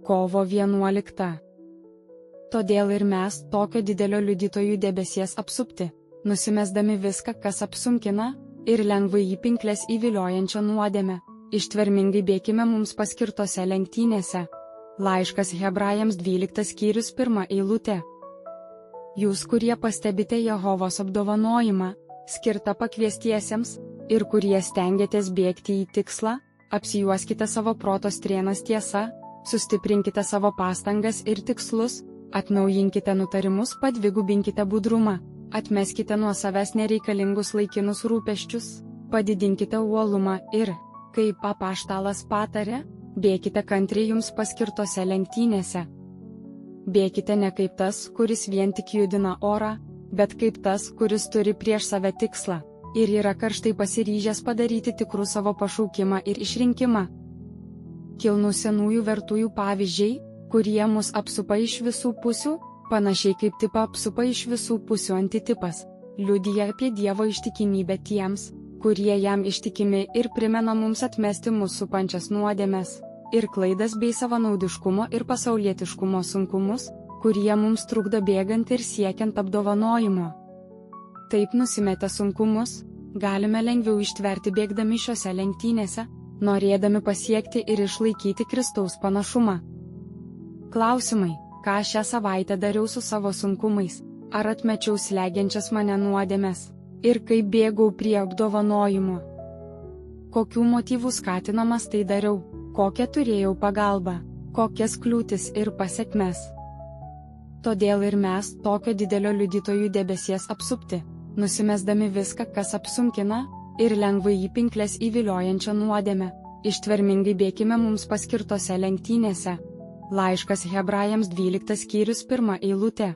Kovo 11. Todėl ir mes, tokio didelio liudytojų debesies apsupti, nusimesdami viską, kas apsunkina, ir lengvai į pinkles įviliojančią nuodėmę, ištvermingai bėkime mums paskirtose lenktynėse. Laiškas Hebrajams 12 skyrius 1 eilutė. Jūs, kurie pastebite Jehovos apdovanojimą, skirtą pakviestiesiems, ir kurie stengiatės bėgti į tikslą, apsijuoskite savo proto strėnas tiesa, sustiprinkite savo pastangas ir tikslus, atnaujinkite nutarimus, padvigubinkite budrumą, atmeskite nuo savęs nereikalingus laikinus rūpesčius, padidinkite uolumą ir, kaip apaštalas patarė, bėkite kantriai jums paskirtose lenktynėse. Bėkite ne kaip tas, kuris vien tik judina orą, bet kaip tas, kuris turi prieš save tikslą, ir yra karštai pasiryžęs padaryti tikrų savo pašaukimą ir išrinkimą. Kilnų senųjų vertųjų pavyzdžiai, kurie mus apsupa iš visų pusių, panašiai kaip tipą apsupa iš visų pusių antitipas, liudija apie Dievo ištikimybę tiems, kurie jam ištikimi, ir primena mums atmesti mūsų supančias nuodėmes ir klaidas bei savanaudiškumo ir pasaulietiškumo sunkumus, kurie mums trukdo bėgant ir siekiant apdovanojimo. Taip nusimetę sunkumus, galime lengviau ištverti bėgdami šiose lenktynėse, norėdami pasiekti ir išlaikyti Kristaus panašumą. Klausimai: ką šią savaitę dariau su savo sunkumais, ar atmečiau slegiančias mane nuodėmes, ir kaip bėgau prie apdovanojimo? Kokių motyvų skatinamas tai dariau, kokią turėjau pagalbą, kokias kliūtis ir pasekmes? Todėl ir mes, tokio didelio liudytojų debesies apsupti, nusimesdami viską, kas apsunkina, ir lengvai į pinkles įviliojančią nuodėmę, ištvermingai bėkime mums paskirtose lenktynėse. Laiškas Hebrajams 12 skyrius 1 eilutė.